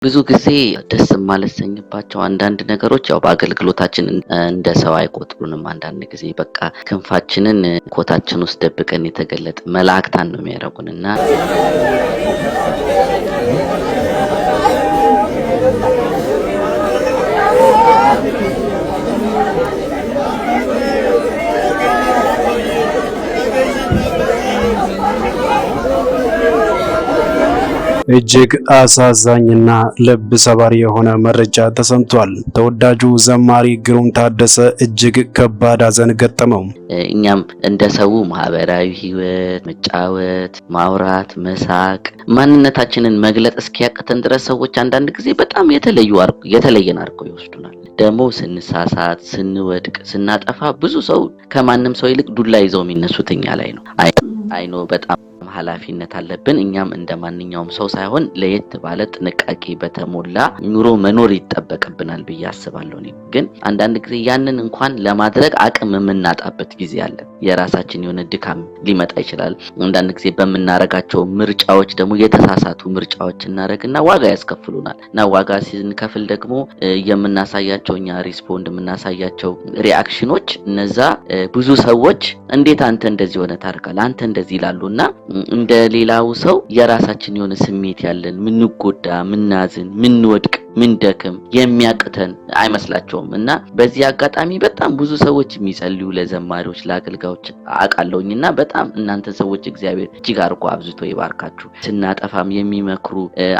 ብዙ ጊዜ ደስ የማልሰኝባቸው አንዳንድ ነገሮች ያው በአገልግሎታችን እንደ ሰው አይቆጥሩንም። አንዳንድ ጊዜ በቃ ክንፋችንን ኮታችን ውስጥ ደብቀን የተገለጠ መላእክታን ነው የሚያደርጉንና እጅግ አሳዛኝና ልብ ሰባሪ የሆነ መረጃ ተሰምቷል። ተወዳጁ ዘማሪ ግሩም ታደሰ እጅግ ከባድ ሐዘን ገጠመው። እኛም እንደ ሰው ማህበራዊ ህይወት መጫወት፣ ማውራት፣ መሳቅ፣ ማንነታችንን መግለጥ እስኪያቅተን ድረስ ሰዎች አንዳንድ ጊዜ በጣም የተለየን አድርገው ይወስዱናል። ደግሞ ስንሳሳት፣ ስንወድቅ፣ ስናጠፋ ብዙ ሰው ከማንም ሰው ይልቅ ዱላ ይዘው የሚነሱት እኛ ላይ ነው። አይኖ በጣም ኃላፊነት አለብን። እኛም እንደማንኛውም ሰው ሳይሆን ለየት ባለ ጥንቃቄ በተሞላ ኑሮ መኖር ይጠበቅብናል ብዬ አስባለሁ። ግን አንዳንድ ጊዜ ያንን እንኳን ለማድረግ አቅም የምናጣበት ጊዜ አለ። የራሳችን የሆነ ድካም ሊመጣ ይችላል። አንዳንድ ጊዜ በመናረጋቸው ምርጫዎች ደግሞ የተሳሳቱ ምርጫዎች እናረግና ዋጋ ያስከፍሉናል። እና ዋጋ ሲንከፍል ደግሞ የምናሳያቸው እኛ ሪስፖንድ የምናሳያቸው ሪአክሽኖች እነዛ ብዙ ሰዎች እንዴት አንተ እንደዚህ ሆነ ታርካለህ፣ አንተ እንደዚህ ይላሉና እንደ ሌላው ሰው የራሳችን የሆነ ስሜት ያለን ምንጎዳ፣ ምናዝን፣ ምንወድቅ፣ ምንደክም የሚያቅተን አይመስላቸውም። እና በዚህ አጋጣሚ በጣም ብዙ ሰዎች የሚጸልዩ ለዘማሪዎች ለአገልጋዮች አውቃለሁኝና በጣም እናንተ ሰዎች እግዚአብሔር እጅግ አድርጎ አብዝቶ ይባርካችሁ። ስናጠፋም የሚመክሩ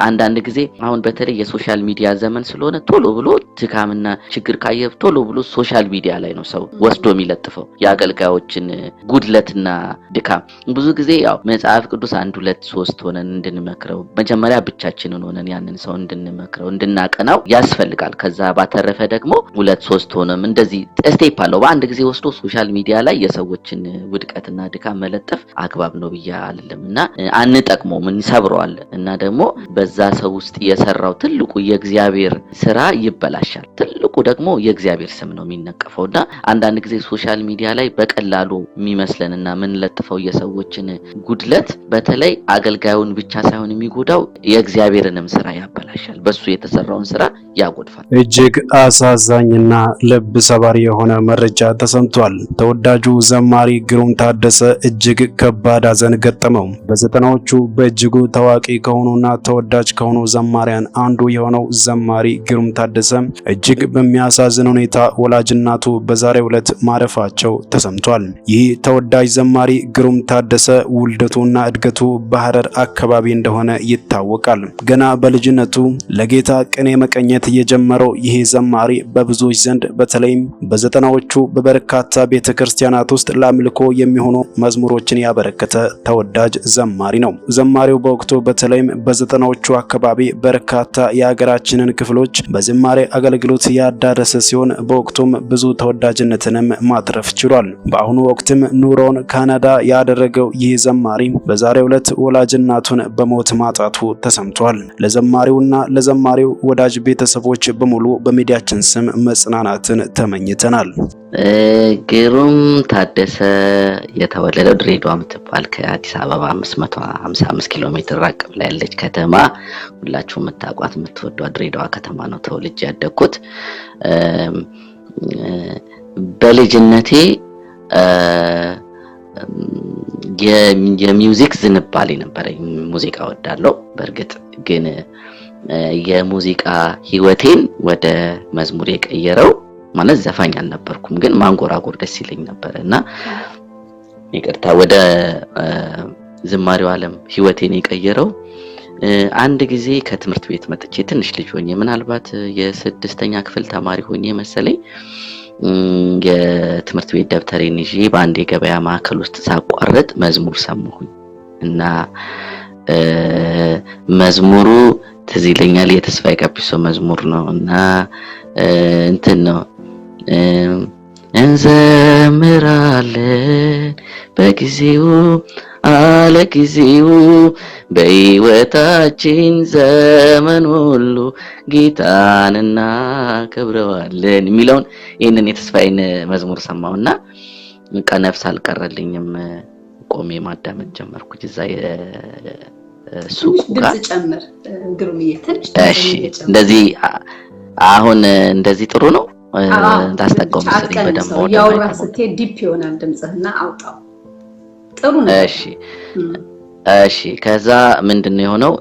አንዳንድ ጊዜ አሁን በተለይ የሶሻል ሚዲያ ዘመን ስለሆነ ቶሎ ብሎ ድካምና ችግር ካየ ቶሎ ብሎ ሶሻል ሚዲያ ላይ ነው ሰው ወስዶ የሚለጥፈው የአገልጋዮችን ጉድለትና ድካም። ብዙ ጊዜ ያው መጽሐፍ ቅዱስ 1 2 3 ሆነን እንድንመክረው መጀመሪያ ብቻችንን ሆነን ያንን ሰው እንድንመክረው እንድናቀናው ያስፈልጋል። ከዛ ባተረፈ ደግሞ 2 3 ሆነም እንደዚህ ስቴፕ አለው። በአንድ ጊዜ ወስዶ ሶሻል ሚዲያ ላይ የሰዎችን ውድቀትና ድካም መለጠፍ አግባብ ነው ብዬ አልልምና አንጠቅመውም፣ እንሰብረዋለን እና ደግሞ በዛ ሰው ውስጥ የሰራው ትልቁ የእግዚአብሔር ስራ ይበላሻል። ትልቁ ደግሞ የእግዚአብሔር ስም ነው የሚነቀፈውና አንዳንድ ጊዜ ሶሻል ሚዲያ ላይ በቀላሉ የሚመስለንና ምንለጥፈው የሰዎችን ጉድለት በተለይ አገልጋዩን ብቻ ሳይሆን የሚጎዳው የእግዚአብሔርንም ስራ ያበላሻል። በሱ የተሰራውን ስራ ያጎድፋል። እጅግ አሳዛኝና ልብ ሰባሪ የሆነ መረጃ ተሰምቷል። ተወዳጁ ዘማሪ ግሩም ታደሰ እጅግ ከባድ ሐዘን ገጠመው። በዘጠናዎቹ በእጅጉ ታዋቂ ከሆኑና ተወዳጅ ከሆኑ ዘማሪያን አንዱ የሆነው ዘማሪ ግሩም ታደሰ እጅግ በሚያሳዝን ሁኔታ ወላጅናቱ በዛሬው ዕለት ማረፋቸው ተሰምቷል። ይህ ተወዳጅ ዘማሪ ግሩም ታደሰ ውልደቱና እድገቱ በሐረር አካባቢ እንደሆነ ይታወቃል። ገና በልጅነቱ ለጌታ ቅኔ መቀኘት የጀመረው ይህ ዘማሪ በብዙዎች ዘንድ በተለይም በዘጠናዎቹ በበርካታ ቤተክርስቲያናት ውስጥ ለአምልኮ የሚሆኑ መዝሙሮችን ያበረከተ ተወዳጅ ዘማሪ ነው። ዘማሪው በወቅቱ በተለይም በዘጠናዎቹ አካባቢ በርካታ የሀገራችንን ክፍሎች በዝማሬ አገልግሎት ያዳረሰ ሲሆን በወቅቱም ብዙ ተወዳጅነትንም ማትረፍ ችሏል። በአሁኑ ወቅትም ኑሮውን ካናዳ ያደረገው ይህ ዘማሪ በዛሬው ዕለት ወላጅ እናቱን በሞት ማጣቱ ተሰምቷል። ለዘማሪውና ለዘማሪው ወዳጅ ቤተሰቦች በሙሉ በሚዲያችን ስም መጽናናትን ተመኝተናል። ግሩም ታደሰ የተወለደው ድሬዳዋ የምትባል ከአዲስ አበባ 555 ኪሎ ሜትር ራቅ ብላ ያለች ከተማ፣ ሁላችሁም የምታውቋት የምትወዷት ድሬዳዋ ከተማ ነው ተወልጄ ያደግኩት። በልጅነቴ የሚውዚክ ዝንባሌ ነበረኝ። ሙዚቃ ወዳለው በእርግጥ ግን የሙዚቃ ህይወቴን ወደ መዝሙር የቀየረው ማለት ዘፋኝ አልነበርኩም፣ ግን ማንጎራጎር ደስ ይለኝ ነበርና ይቅርታ ወደ ዝማሬው ዓለም ህይወቴን የቀየረው አንድ ጊዜ ከትምህርት ቤት መጥቼ ትንሽ ልጅ ሆኜ ምናልባት የ6ኛ ክፍል ተማሪ ሆኜ መሰለኝ የትምህርት ቤት ደብተሬን ይዤ በአንድ የገበያ ማዕከል ውስጥ ሳቋርጥ መዝሙር ሰማሁኝ እና መዝሙሩ ትዝ ይለኛል የተስፋዬ ቀቢሶ መዝሙር ነው እና እንትን ነው እንዘምራለን በጊዜው አለ ጊዜው በህይወታችን ዘመን ሁሉ ጌታን እናከብረዋለን የሚለውን ይሄንን የተስፋዬን መዝሙር ሰማሁና ነፍስ አልቀረልኝም። ቆሜ ማዳመጥ ጀመርኩ። እዛ ሱቁ ጋር ድምጽ ጨምር ግሩምዬ ትንሽ እሺ እንደዚህ አሁን እንደዚህ ጥሩ ነው እንዳስጠጋው መሰለኝ በደንብ ወደ ያውራ ስትሄድ ዲፕ ይሆናል ድምጽህና አውጣው ጥሩ ነው እሺ ከዛ ምንድነው የሆነው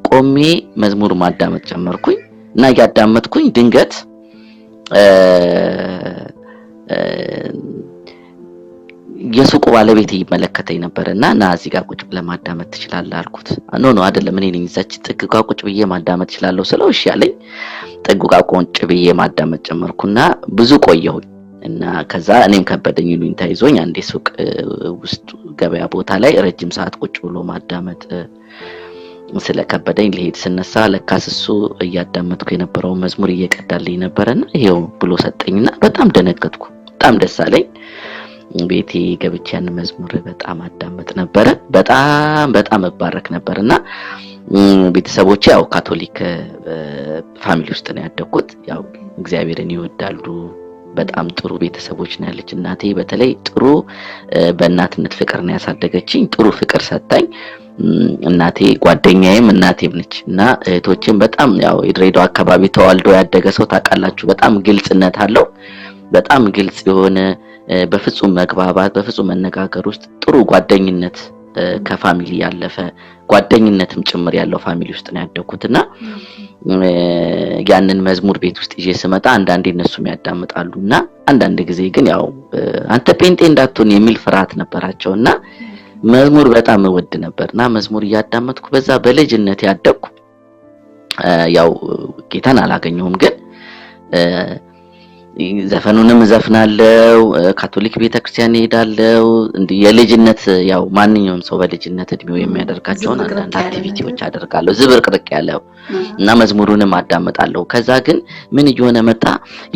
ቆሜ መዝሙር ማዳመጥ ጀመርኩኝ እና ያዳመጥኩኝ ድንገት የሱቁ ባለቤት ይመለከተኝ ነበርና ና እዚህ ጋር ቁጭ ብለህ ማዳመጥ ትችላለህ አልኩት ኖ አይደለም እኔ ነኝ እዛች ጥግ ጋር ቁጭ ብዬ ማዳመጥ እችላለሁ ስለው እሺ አለኝ ጥግ ጋር ቁጭ ብዬ ማዳመጥ ጀመርኩና ብዙ ቆየሁኝ እና ከዛ እኔም ከበደኝ ይሉኝታ ይዞኝ አንዴ ሱቅ ውስጥ ገበያ ቦታ ላይ ረጅም ሰዓት ቁጭ ብሎ ማዳመጥ ስለከበደኝ ልሄድ ስነሳ ለካስ እሱ እያዳመጥኩ የነበረው መዝሙር እየቀዳልኝ ነበርና ይሄው ብሎ ሰጠኝና በጣም ደነገጥኩ በጣም ደስ አለኝ ቤቴ ገብቼ ያን መዝሙር በጣም አዳመጥ ነበር በጣም መባረክ ነበርና ቤተሰቦቼ ያው ካቶሊክ ፋሚሊ ውስጥ ነው ያደኩት ያው እግዚአብሔርን ይወዳሉ በጣም ጥሩ ቤተሰቦች ነው ያለች እናቴ በተለይ ጥሩ በእናትነት ፍቅር ነው ያሳደገችኝ ጥሩ ፍቅር ሰጣኝ እናቴ ጓደኛዬም እናቴም ነች እና እህቶቼም በጣም ያው የድሬዳዋ አካባቢ ተዋልዶ ያደገ ሰው ታውቃላችሁ በጣም ግልጽነት አለው በጣም ግልጽ የሆነ በፍጹም መግባባት በፍጹም መነጋገር ውስጥ ጥሩ ጓደኝነት ከፋሚሊ ያለፈ ጓደኝነትም ጭምር ያለው ፋሚሊ ውስጥ ነው ያደኩትና ያንን መዝሙር ቤት ውስጥ ይዤ ስመጣ አንዳንዴ እነሱም ያዳምጣሉና አንዳንድ ጊዜ ግን ያው አንተ ፔንቴ እንዳትሆን የሚል ፍርሃት ነበራቸውና መዝሙር በጣም ወድ ነበርና መዝሙር ያዳመጥኩ በዛ በልጅነት ያደኩ ያው ጌታን አላገኘሁም ግን ዘፈኑንም ዘፍናለው ካቶሊክ ቤተክርስቲያን ሄዳለው እንዴ የልጅነት ያው ማንኛውም ሰው በልጅነት እድሜው የሚያደርጋቸው አንዳንድ አክቲቪቲዎች አደርጋለሁ ዝብርቅርቅ ያለው እና መዝሙሩንም አዳምጣለሁ ከዛ ግን ምን እየሆነ መጣ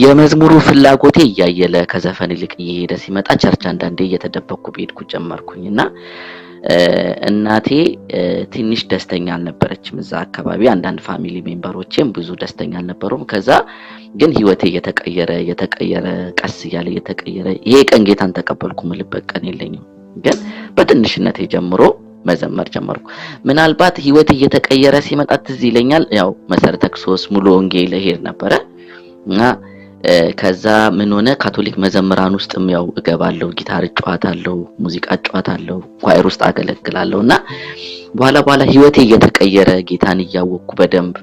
የመዝሙሩ ፍላጎቴ እያየለ ከዘፈን ይልቅ እየሄደ ሲመጣ ቸርች አንዳንዴ እየተደበኩ ቤድኩ ጀመርኩኝና እናቴ ትንሽ ደስተኛ አልነበረችም እዛ አካባቢ አንዳንድ ፋሚሊ ሜምበሮችም ብዙ ደስተኛ አልነበሩም ከዛ ግን ህይወቴ የተቀየረ ቀስ ያለ የተቀየረ ይሄ ቀን ጌታን ተቀበልኩ ምልበት ቀን የለኝም ግን በትንሽነቴ ጀምሮ መዘመር ጀመርኩ ምናልባት ህይወቴ የተቀየረ ሲመጣ ትዝ ይለኛል ያው መሰረተ ክርስቶስ ሙሉ ወንጌል ሄድ ነበረ እና ከዛ ምን ሆነ ካቶሊክ መዘምራን ውስጥም ያው እገባለሁ ጊታር ጫዋታለሁ ሙዚቃ ጫዋታለሁ ኳየር ውስጥ አገለግላለሁና በኋላ ህይወቴ እየተቀየረ ጌታን እያወቅኩ በደንብ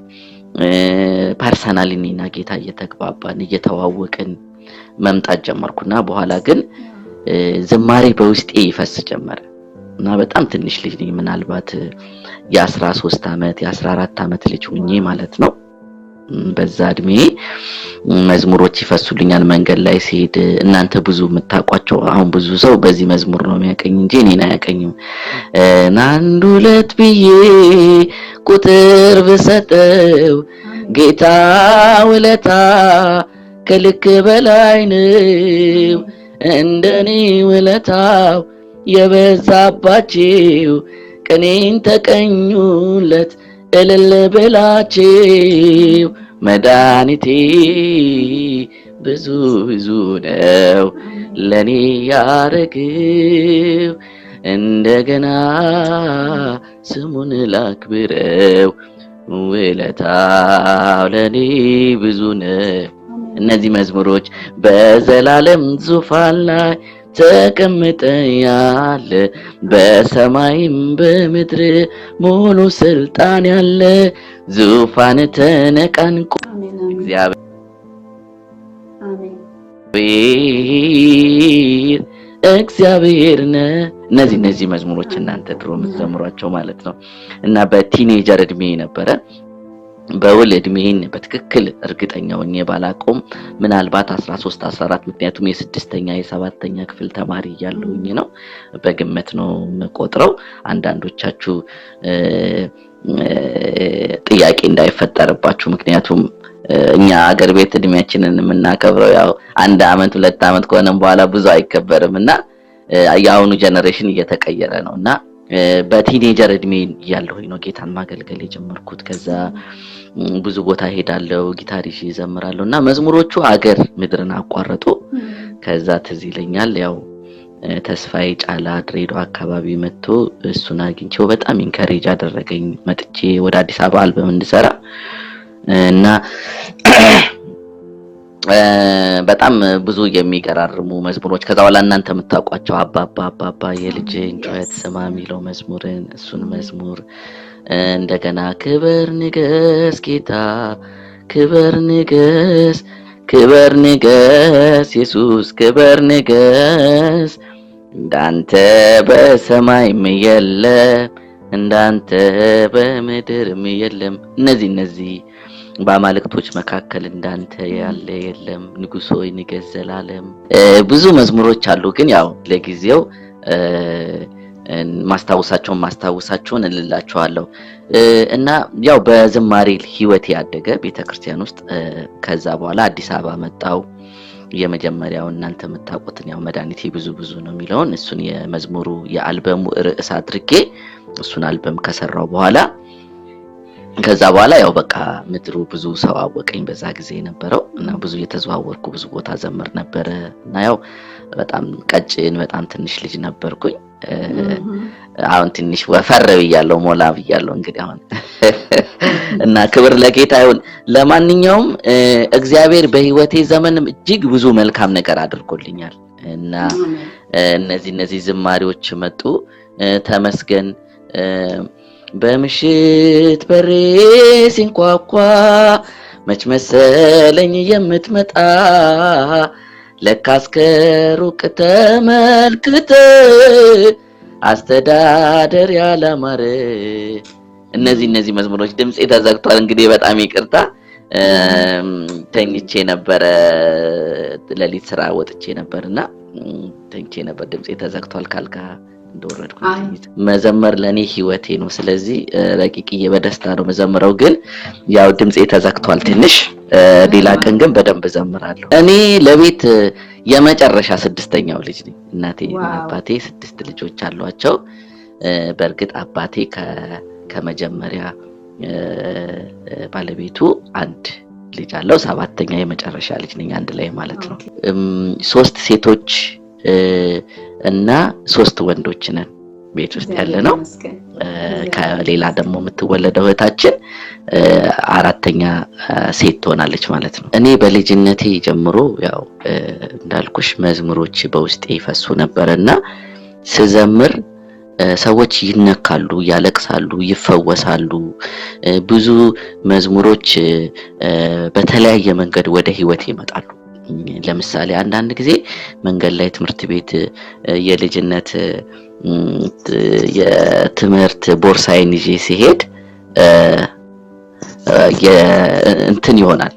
ፐርሰናሊና ጌታ እየተግባባን እየተዋወቅን መምጣት ጀመርኩና በኋላ ግን ዝማሬ በውስጤ ይፈስ ጀመረ እና በጣም ትንሽ ልጅ ነኝ ምናልባት የ13 አመት የ14 አመት ልጅ ሆኜ ማለት ነው በዛ እድሜ መዝሙሮች ይፈሱልኛል መንገድ ላይ ሲሄድ እናንተ ብዙ መታቋቸው አሁን ብዙ ሰው በዚህ መዝሙር ነው የሚያቀኝ እንጂ እኔን አያቀኝም ናንዱ ለት ብዬ ቁጥር በሰጠው ጌታ ውለታ ከልክ በላይ ነው እንደኔ ውለታው የበዛባቸው ቀኔን ተቀኙለት እልል በላቸው መድኃኒቴ ብዙ ነው ለኔ ያረገው እንደገና ስሙን ላክብረው ውለታው ለኔ ብዙ ነው እነዚህ መዝሙሮች በዘላለም ዙፋን ላይ ተቀምጠያለ በሰማይም በምድር ሙሉ ስልጣን ያለ ዙፋን ተነቃንቆ እግዚአብሔር እግዚአብሔር እነዚህ መዝሙሮች እናንተ ድሮ የምትዘምሯቸው ማለት ነው እና በቲኔጀር እድሜ ነበረ በውል እድሜን በትክክል እርግጠኛ ሆኜ ባላቆም ምናልባት 13 14 ምክንያቱም የ6ኛ የ7ኛ ክፍል ተማሪ ያለውኝ ነው በግምት ነው መቆጥረው አንዳንዶቻችሁ ጥያቄ እንዳይፈጠርባችሁ ምክንያቱም እኛ አገር ቤት እድሜያችንን የምናከብረው ያው 1 አመት 2 አመት ከሆነም በኋላ ብዙ አይከበርምና ያውኑ ጄነሬሽን እየተቀየረ ነውና በቲኔጀር እድሜ ያለው ነው ጌታን ማገልገል የጀመርኩት ከዛ ብዙ ቦታ ሄዳለው ጊታር ይዤ ዘምራለሁና መዝሙሮቹ አገር ምድርን አቋረጡ ከዛ ትዝ ይለኛል ያው ተስፋዬ ጫላ ድሬዳዋ አካባቢ መጥቶ እሱን አግኝቼው በጣም ኢንከሬጅ አደረገኝ መጥቼ ወደ አዲስ አበባ አልበም እንድሰራ እና በጣም ብዙ የሚገራርሙ መዝሙሮች ከዛ በኋላ እናንተ የምታውቋቸው አባባ የልጅን ጩኸት ስማ የሚለው መዝሙርን እሱን መዝሙር እንደገና ክብር ንገስ ጌታ ክብር ንገስ ኢየሱስ ክብር ንገስ እንዳንተ በሰማይም የለም እንዳንተ በምድርም የለም እነዚህ በአማልክቶች መካከል እንዳንተ ያለ የለም ንጉሥ ሆይ ንገስ ዘላለም ብዙ መዝሙሮች አሉ ግን ያው ለጊዜው ማስታወሳቸውን እንላቸዋለሁ እና ያው በዝማሬ ህይወት ያደገ ቤተክርስቲያን ውስጥ ከዛ በኋላ አዲስ አበባ መጣው የመጀመሪያው እናንተ የምታውቁትን ያው መድኃኒቴ ብዙ ነው የሚለውን እሱን የመዝሙሩ የአልበሙ ርዕስ አድርጌ እሱን አልበም ከሰራው በኋላ ከዛ በኋላ ያው በቃ ምድሩ ብዙ ሰው አወቀኝ በዛ ጊዜ ነበረው እና ብዙ የተዘዋወርኩ ብዙ ቦታ ዘምር ነበር እና ያው በጣም ቀጭን በጣም ትንሽ ልጅ ነበርኩኝ አሁን ትንሽ ወፈር ብያለሁ ሞላ ብያለሁ እንግዲህ አሁን እና ክብር ለጌታ ይሁን ለማንኛውም እግዚአብሔር በህይወቴ ዘመንም እጅግ ብዙ መልካም ነገር አድርጎልኛል እና እነዚህ ዝማሬዎች መጡ ተመስገን በምሽት በሬ ሲንኳኳ መች መሰለኝ የምትመጣ ለካስ ከሩቅ ተመልክተ አስተዳደር ያላማረ እነዚህ መዝሙሮች ድምጼ ተዘግቷል እንግዲህ በጣም ይቅርታ ተኝቼ ነበር ለሊት ስራ ወጥቼ ነበርና ተኝቼ ነበር ድምጼ ተዘግቷል ካልካ እንደወረድኩ መዘመር ለኔ ህይወቴ ነው ስለዚህ ረቂቅዬ በደስታ ነው መዘምረው ግን ያው ድምጼ ተዘግቷል ትንሽ ሌላ ቀን ግን በደንብ ዘምራለሁ እኔ ለቤት የመጨረሻ ስድስተኛው ልጅ ነኝ እናቴና አባቴ 6 ልጆች አሏቸው በርግጥ አባቴ ከመጀመሪያ ባለቤቱ አንድ ልጅ አለው 7ኛ የመጨረሻ ልጅ ነኝ አንድ ላይ ማለት ነው 3 ሴቶች እና 3 ወንዶች ነን ቤት ውስጥ ያለ ነው ከሌላ ደግሞ የምትወለደው እህታችን 4ኛ ሴት ትሆናለች ማለት ነው እኔ በልጅነቴ ጀምሮ ያው እንዳልኩሽ መዝሙሮች በውስጤ ይፈሱ ነበርና ስዘምር ሰዎች ይነካሉ ያለቅሳሉ ይፈወሳሉ ብዙ መዝሙሮች በተለያየ መንገድ ወደ ህይወት ይመጣሉ ለምሳሌ አንዳንድ ጊዜ መንገድ ላይ ትምህርት ቤት የልጅነት የትምህርት ቦርሳዬን ይዤ ሲሄድ እንትን ይሆናል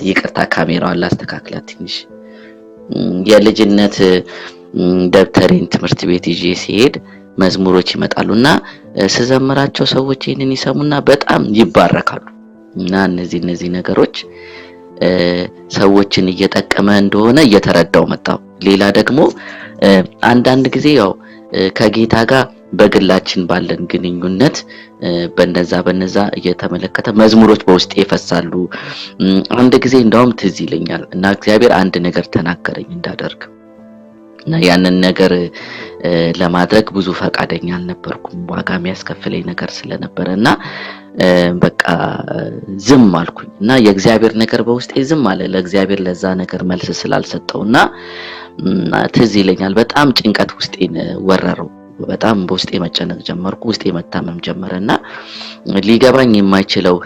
ይቅርታ ካሜራውን ላስተካክላት ትንሽ የልጅነት ደብተሬን ትምህርት ቤት ይዤ ሲሄድ መዝሙሮች ይመጣሉና ስዘምራቸው ሰዎች ይሄንን ይሰሙና በጣም ይባረካሉ እና እነዚህ ነገሮች ሰዎችን እየጠቀመ እንደሆነ እየተረዳው መጣው ሌላ ደግሞ አንዳንድ ጊዜ ያው ከጌታ ጋር በግላችን ባለን ግንኙነት በነዛ እየተመለከተ መዝሙሮች በውስጤ ይፈሳሉ አንድ ጊዜ እንደውም ትዝ ይለኛል እና እግዚአብሔር አንድ ነገር ተናገረኝ እንዳደርግ እና ያንን ነገር ለማድረግ ብዙ ፈቃደኛ አልነበርኩም ዋጋ የሚያስከፍለኝ ነገር ስለነበረና በቃ ዝም አልኩኝ እና የእግዚአብሔር ነገር በውስጤ ዝም አለ ለእግዚአብሔር ለዛ ነገር መልስ ስላልሰጠውና ትዝ ይለኛል በጣም ጭንቀት ውስጤን ወረረው በጣም በውስጤ መጨነቅ ጀመርኩ ውስጤ መታመም ጀመረና ሊገባኝ የማይችለው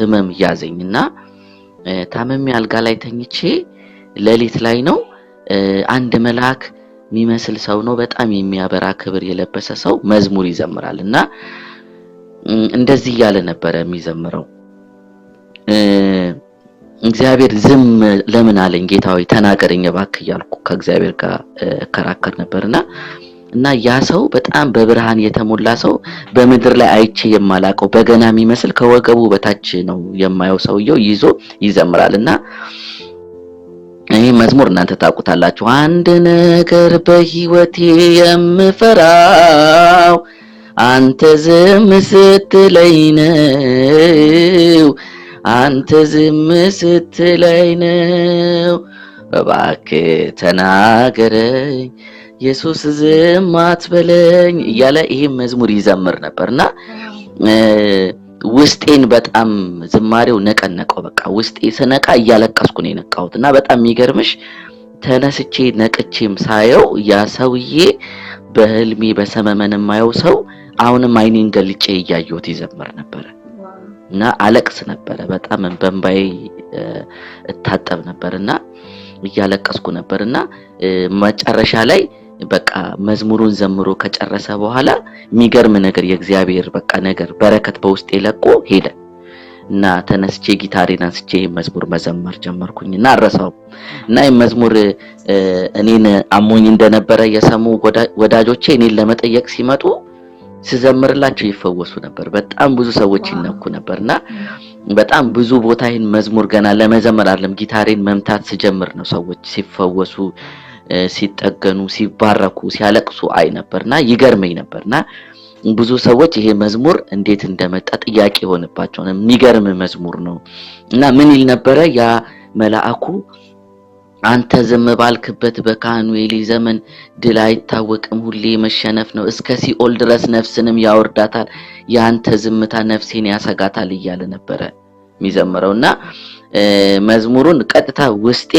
ህመም ያዘኝና ታመሜ አልጋ ላይ ተኝቼ ሌሊት ላይ ነው አንድ መልአክ የሚመስል ሰው ነው በጣም የሚያበራ ክብር የለበሰ ሰው መዝሙር ይዘምራልና እንደዚህ ያለ ነበር የሚዘምረው እግዚአብሔር ዝም ለምን አለኝ ጌታዬ ተናገረኝ እባክህ ያልኩ ከእግዚአብሔር ጋር ከራከር ነበርና እና ያ ሰው በጣም በብርሃን የተሞላ ሰው በመድር ላይ አይቼ የማላቀው በገና የሚመስል ከወገቡ በታች ነው የማየው ሰውየው ይዞ ይዘምራልና ይሄ መዝሙር እናንተ ታውቁታላችሁ አንድ ነገር በህይወቴ የምፈራው አንተ ዝም ስትለኝ ነው አንተ ዝም ስትለኝ ነው እባክህ ተናገረኝ ኢየሱስ ዝም አትበለኝ እያለ ይሄ መዝሙር ይዘምር ነበርና ውስጤን በጣም ዝማሬው ነቀነቀው። በቃ ውስጤ ስነቃ እያለቀስኩ ነው የነቃሁትና በጣም የሚገርምሽ ተነስቼ ነቅቼም ሳየው ያ ሰውዬ በህልሜ በሰመመን የማየው ሰው አሁንም አይኔን ገልጬ እያየሁት ይዘምር ነበር እና አለቅስ ነበር። በጣም በእንባዬ እታጠብ ነበርና እያለቀስኩ ነበርና መጨረሻ ላይ በቃ መዝሙሩን ዘምሮ ከጨረሰ በኋላ የሚገርም ነገር የእግዚአብሔር በቃ ነገር በረከት በውስጤ ለቆ ሄደ እና ተነስቼ ጊታሬን አንስቼ መዝሙር መዘመር ጀመርኩኝና አረሳው እና መዝሙር እኔን አሞኝ እንደነበረ የሰሙ ወዳጆቼ እኔን ለመጠየቅ ሲመጡ ስዘምርላቸው ይፈወሱ ነበር። በጣም ብዙ ሰዎች ይነኩ ነበርና በጣም ብዙ ቦታ ይሄን መዝሙር ገና ለመዘመር አይደለም ጊታሬን መምታት ስጀምር ነው ሰዎች ሲፈወሱ ሲጠገኑ ሲባረኩ ሲያለቅሱ አይ ነበርና ይገርመኝ ነበርና ብዙ ሰዎች ይሄ መዝሙር እንዴት እንደመጣ ጥያቄ ሆነባቸው። የሚገርም መዝሙር ነው እና ምን ይል ነበረ ያ መልአኩ አንተ ዝም ባልክበት በካህኑ ኤሊ ዘመን ድል አይታወቅም ሁሌ መሸነፍ ነው እስከ ሲኦል ድረስ ነፍስንም ያወርዳታል ያንተ ዝምታ ነፍሴን ያሰጋታል እያለ ነበረ የሚዘምረውና መዝሙሩን ቀጥታ ውስጤ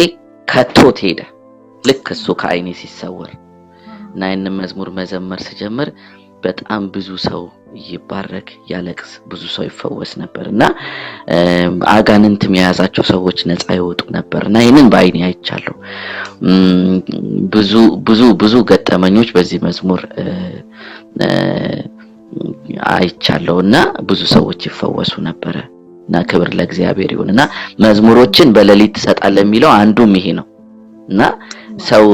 ከቶት ሄደ ልክ እሱ ከአይኔ ሲሰወር እና ይህንን መዝሙር መዘመር ሲጀምር በጣም ብዙ ሰው ይባረክ ያለቅስ ብዙ ሰው ይፈወስ ነበርና አጋንንት የሚያዛቸው ሰዎች ነፃ ይወጡ ነበርና ይሄንን በአይኔ አይቻለሁ። ብዙ ብዙ ብዙ ገጠመኞች በዚህ መዝሙር አይቻለሁና ብዙ ሰዎች ይፈወሱ ነበርና ክብር ለእግዚአብሔር ይሁንና መዝሙሮችን በሌሊት ትሰጣለህ የሚለው አንዱም ይሄ ነው እና ሰው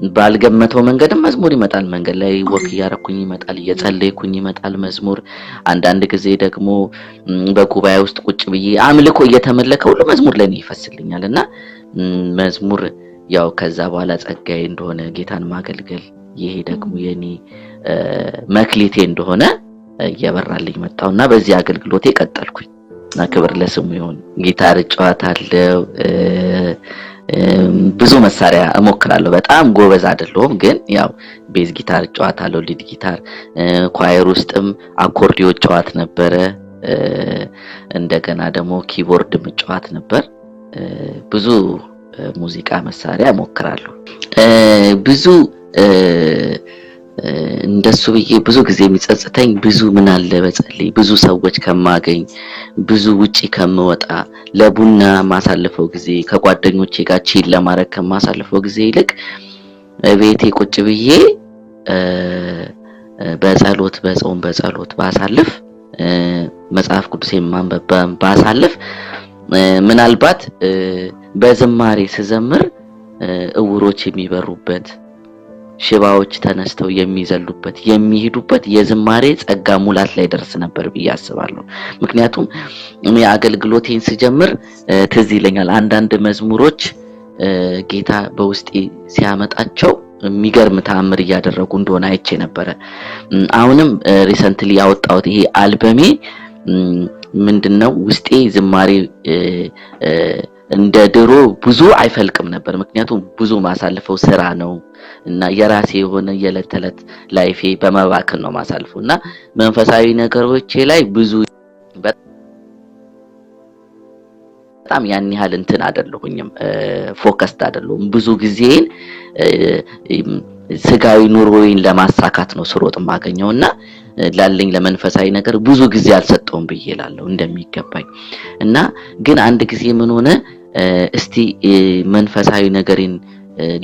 ባልገመተው መንገድም መዝሙር ይመጣል። መንገድ ላይ ወክ ያረኩኝ ይመጣል እየጸለይኩኝ ይመጣል መዝሙር። አንዳንድ ጊዜ ደግሞ በጉባኤ ውስጥ ቁጭ ብዬ አምልኮ እየተመለከ ሁሉ መዝሙር ለኔ ይፈስልኛልና መዝሙር ያው ከዛ በኋላ ጸጋዬ እንደሆነ ጌታን ማገልገል ይሄ ደግሞ የኔ መክሊቴ እንደሆነ እየበራልኝ መጣውና በዚህ አገልግሎቴ ቀጠልኩኝ እና ክብር ለስሙ ይሁን። ጊታር እጫወታለሁ ብዙ መሳሪያ እሞክራለሁ። በጣም ጎበዝ አይደለሁም ግን ያው ቤዝ ጊታር እጫወታለሁ ሊድ ጊታር ኳየር ውስጥም አኮርዲዮ እጫወት ነበር። እንደገና ደግሞ ኪቦርድ እጫወት ነበር። ብዙ ሙዚቃ መሳሪያ እሞክራለሁ። ብዙ እንደሱ ብዬ ብዙ ጊዜ የሚጸጽተኝ ብዙ ምን አለ በጸልይ ብዙ ሰዎች ከማገኝ ብዙ ውጪ ከመወጣ ለቡና ማሳለፈው ጊዜ ከጓደኞቼ ጋር ቺል ለማረግ ከማሳለፈው ጊዜ ይልቅ ቤቴ ቁጭ ብዬ በጸሎት በጾም በጸሎት ባሳልፍ መጽሐፍ ቅዱሴን ማንበብ ባሳልፍ ምናልባት በዝማሬ ስዘምር እውሮች የሚበሩበት ሽባዎች ተነስተው የሚዘሉበት የሚሄዱበት የዝማሬ ጸጋ ሙላት ላይ ደርስ ነበር ብዬ አስባለሁ። ምክንያቱም እኔ አገልግሎቴን ስጀምር ትዝ ይለኛል አንዳንድ መዝሙሮች ጌታ በውስጤ ሲያመጣቸው የሚገርም ተአምር እያደረጉ እንደሆነ አይቼ ነበር። አሁንም ሪሰንትሊ ያወጣሁት ይሄ አልበሜ ምንድነው ውስጤ ዝማሬ እንደ ድሮ ብዙ አይፈልቅም ነበር። ምክንያቱም ብዙ ማሳልፈው ስራ ነው እና የራሴ የሆነ የዕለት ተዕለት ላይፌ በመባከን ነው ማሳልፈውና መንፈሳዊ ነገሮቼ ላይ ብዙ በጣም ያን ያህል እንትን አይደለሁኝም ፎከስድ አይደለሁም። ብዙ ጊዜን ስጋዊ ኑሮዬን ለማሳካት ነው ስሮጥ ማገኘውና ላለኝ ለመንፈሳዊ ነገር ብዙ ጊዜ አልሰጠውም ብዬ እላለሁ እንደሚገባኝ። እና ግን አንድ ጊዜ ምን ሆነ እስቲ መንፈሳዊ ነገርን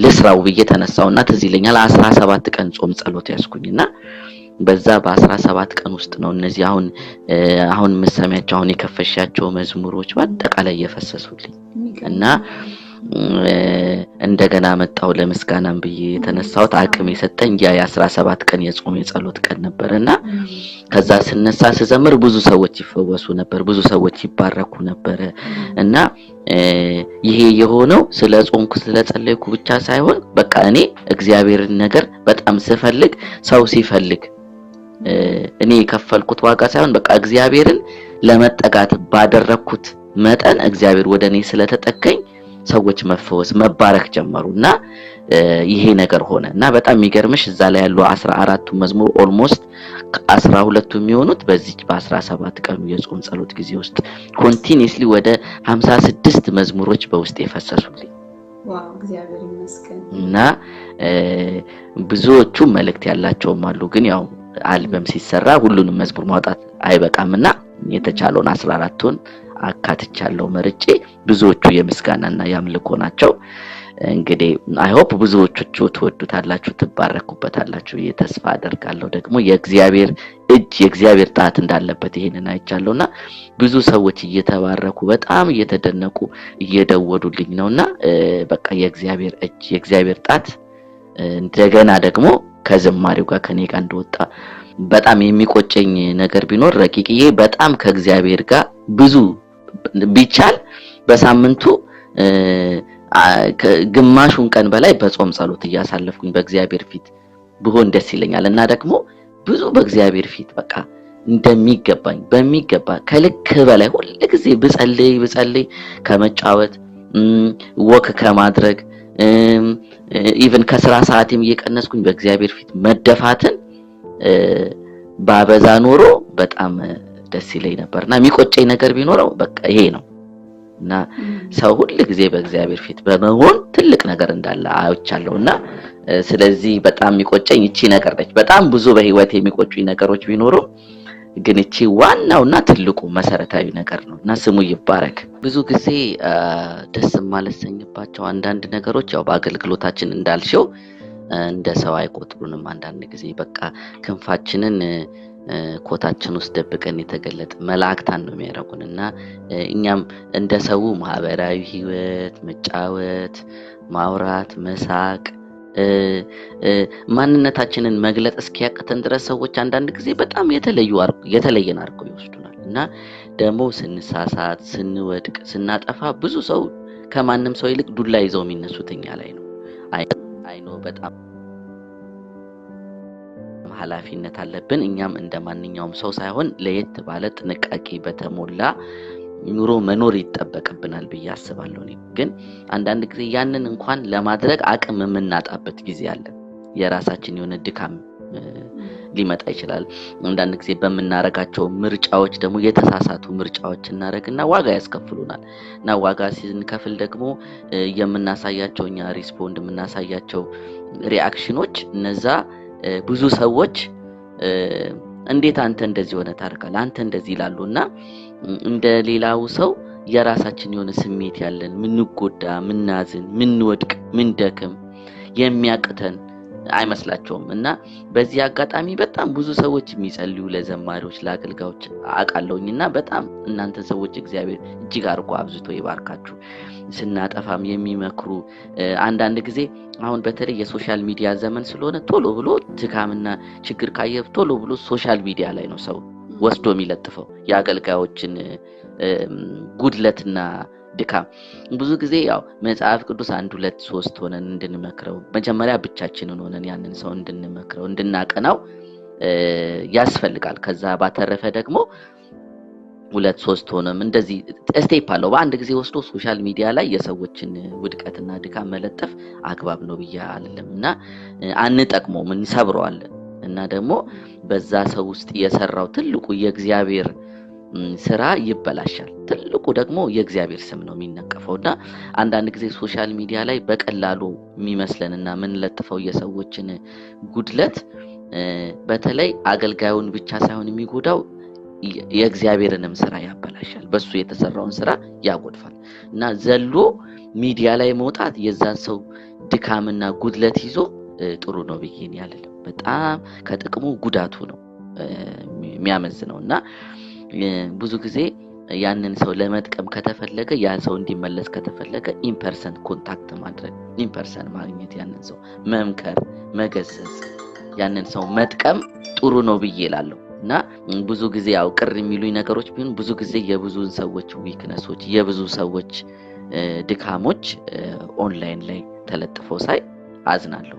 ልስራው ብዬ ተነሳውና ትዝ ይለኛል 17 ቀን ጾም ጸሎት ያስኩኝና በዛ በ17 ቀን ውስጥ ነው እነዚህ አሁን መሰሚያቸው አሁን የከፈሻቸው መዝሙሮች በአጠቃላይ እየፈሰሱልኝ እና እንደገና መጣው ለምስጋናም ብዬ የተነሳሁት አቅም የሰጠኝ ያ 17 ቀን የጾም የጸሎት ቀን ነበርና ከዛ ስነሳ ስዘምር ብዙ ሰዎች ይፈወሱ ነበር፣ ብዙ ሰዎች ይባረኩ ነበር። እና ይሄ የሆነው ስለ ጾምኩ ስለ ጸለይኩ ብቻ ሳይሆን በቃ እኔ እግዚአብሔርን ነገር በጣም ስፈልግ ሰው ሲፈልግ እኔ የከፈልኩት ዋጋ ሳይሆን በቃ እግዚአብሔርን ለመጠጋት ባደረኩት መጠን እግዚአብሔር ወደኔ ስለተጠቀኝ ሰዎች መፈወስ መባረክ ጀመሩና ይሄ ነገር ሆነና በጣም የሚገርምሽ እዛ ላይ ያለው 14ቱ መዝሙር ኦልሞስት 12ቱ የሚሆኑት በዚህ በ17 ቀኑ የጾም ጸሎት ጊዜ ውስጥ ኮንቲኒየስሊ ወደ 56 መዝሙሮች በውስጥ የፈሰሱልኝ። ዋው እግዚአብሔር ይመስገን። እና ብዙዎቹ መልእክት ያላቸውም አሉ፣ ግን ያው አልበም ሲሰራ ሁሉንም መዝሙር ማውጣት አይበቃምና የተቻለውን 14ቱን አካትቻለሁ መርጬ። ብዙዎቹ የምስጋናና ያምልኮ ናቸው። እንግዲህ አይ ሆፕ ብዙዎቹ ትወዱታላችሁ ትባረኩበታላችሁ ተስፋ አደርጋለሁ። ደግሞ የእግዚአብሔር እጅ የእግዚአብሔር ጣት እንዳለበት ይሄንን አይቻለሁና ብዙ ሰዎች እየተባረኩ በጣም እየተደነቁ እየደወሉልኝ ነውና በቃ የእግዚአብሔር እጅ የእግዚአብሔር ጣት እንደገና ደግሞ ከዝማሬው ጋር ከኔ ጋር እንደወጣ በጣም የሚቆጨኝ ነገር ቢኖር ረቂቅዬ በጣም ከእግዚአብሔር ጋር ብዙ ቢቻል በሳምንቱ ግማሹን ቀን በላይ በጾም ጸሎት እያሳለፍኩኝ በእግዚአብሔር ፊት ብሆን ደስ ይለኛል። እና ደግሞ ብዙ በእግዚአብሔር ፊት በቃ እንደሚገባኝ በሚገባ ከልክ በላይ ሁሉ ጊዜ ብጸልይ ከመጫወት ወክ ከማድረግ ኢቭን ከስራ ሰዓቴም እየቀነስኩኝ በእግዚአብሔር ፊት መደፋትን ባበዛ ኖሮ በጣም ደስ ይለኝ ነበርና የሚቆጨኝ ነገር ቢኖረው በቃ ይሄ ነው። እና ሰው ሁሉ ጊዜ በእግዚአብሔር ፊት በመሆን ትልቅ ነገር እንዳለ አይቻለሁና ስለዚህ በጣም የሚቆጨኝ እቺ ነገር ነች። በጣም ብዙ በህይወት የሚቆጩኝ ነገሮች ቢኖሩ ግን እቺ ዋናውና ትልቁ መሰረታዊ ነገር ነውና ስሙ ይባረክ። ብዙ ጊዜ ደስ ማለሰኝባቸው አንዳንድ ነገሮች ያው በአገልግሎታችን እንዳልሽው እንደ ሰው አይቆጥሩንም። አንዳንድ ጊዜ በቃ ክንፋችንን ኮታችን ውስጥ ደብቀን የተገለጠ መላእክታን ነው የሚያረጉንና እኛም እንደ ሰው ማህበራዊ ህይወት መጫወት ማውራት መሳቅ ማንነታችንን መግለጥ እስኪያቅተን ድረስ ሰዎች አንዳንድ ጊዜ በጣም የተለየን አድርገው ይወስዱናል። እና ደግሞ ስንሳሳት ስንወድቅ ስናጠፋ ብዙ ሰው ከማንም ሰው ይልቅ ዱላ ይዘው የሚነሱት እኛ ላይ ነው። አይኖ በጣም ኃላፊነት አለብን። እኛም እንደማንኛውም ሰው ሳይሆን ለየት ባለ ጥንቃቄ በተሞላ ኑሮ መኖር ይጠበቅብናል ብዬ አስባለሁ። ግን አንዳንድ ጊዜ ያንን እንኳን ለማድረግ አቅም የምናጣበት ጊዜ አለ። የራሳችን የሆነ ድካም ሊመጣ ይችላል። አንዳንድ ጊዜ በመናረጋቸው ምርጫዎች ደግሞ የተሳሳቱ ምርጫዎች እናረግና ዋጋ ያስከፍሉናል። እና ዋጋ ሲንከፍል ደግሞ የምናሳያቸው እኛ ሪስፖንድ የምናሳያቸው ሪአክሽኖች እነዛ ብዙ ሰዎች እንዴት አንተ እንደዚህ ሆነ ታርካለህ አንተ እንደዚህ ይላሉና እንደ ሌላው ሰው የራሳችን የሆነ ስሜት ያለን ምንጎዳ ምናዝን ምንወድቅ ምንደክም የሚያቅተን አይመስላቸውም። እና በዚህ አጋጣሚ በጣም ብዙ ሰዎች የሚጸልዩ ለዘማሪዎች ለአገልጋዮች አቃለውኝና በጣም እናንተ ሰዎች እግዚአብሔር እጅግ አርቆ አብዝቶ ይባርካችሁ። ስናጠፋም የሚመክሩ አንዳንድ ጊዜ አሁን በተለይ የሶሻል ሚዲያ ዘመን ስለሆነ ቶሎ ብሎ ድካምና ችግር ካየ ቶሎ ብሎ ሶሻል ሚዲያ ላይ ነው ሰው ወስዶ የሚለጥፈው የአገልጋዮችን ጉድለትና ድካም። ብዙ ጊዜ ያው መጽሐፍ ቅዱስ 1 2 3 ሆነን እንድንመክረው መጀመሪያ ብቻችንን ሆነን ያንን ሰው እንድንመክረው እንድናቀናው ያስፈልጋል። ከዛ ባተረፈ ደግሞ 2 3 ሆነም እንደዚህ ስቴፕ አለው። በአንድ ጊዜ ወስዶ ሶሻል ሚዲያ ላይ የሰዎችን ውድቀትና ድካም መለጠፍ አግባብ ነው ብዬ አልልምና አንጠቅመውም እንሰብረዋለን። እና ደግሞ በዛ ሰው ውስጥ የሰራው ትልቁ የእግዚአብሔር ስራ ይበላሻል። ትልቁ ደግሞ የእግዚአብሔር ስም ነው የሚነቀፈውና አንዳንድ ጊዜ ሶሻል ሚዲያ ላይ በቀላሉ የሚመስለንና ምንለጥፈው የሰዎችን ጉድለት በተለይ አገልጋዩን ብቻ ሳይሆን የሚጎዳው የእግዚአብሔርንም ስራ ያበላሻል። በሱ የተሰራውን ስራ ያጎድፋል። እና ዘሎ ሚዲያ ላይ መውጣት የዛን ሰው ድካምና ጉድለት ይዞ ጥሩ ነው ብዬን ያለለም በጣም ከጥቅሙ ጉዳቱ ነው የሚያመዝነውና ብዙ ጊዜ ያንን ሰው ለመጥቀም ከተፈለገ ያ ሰው እንዲመለስ ከተፈለገ ኢንፐርሰን ኮንታክት ማድረግ ኢንፐርሰን ማግኘት ያንን ሰው መምከር መገሰጽ ያንን ሰው መጥቀም ጥሩ ነው ብዬላለሁ። እና ብዙ ጊዜ ያው ቅር የሚሉኝ ነገሮች ቢሆን ብዙ ጊዜ የብዙን ሰዎች ዊክነሶች የብዙ ሰዎች ድካሞች ኦንላይን ላይ ተለጥፈው ሳይ አዝናለሁ።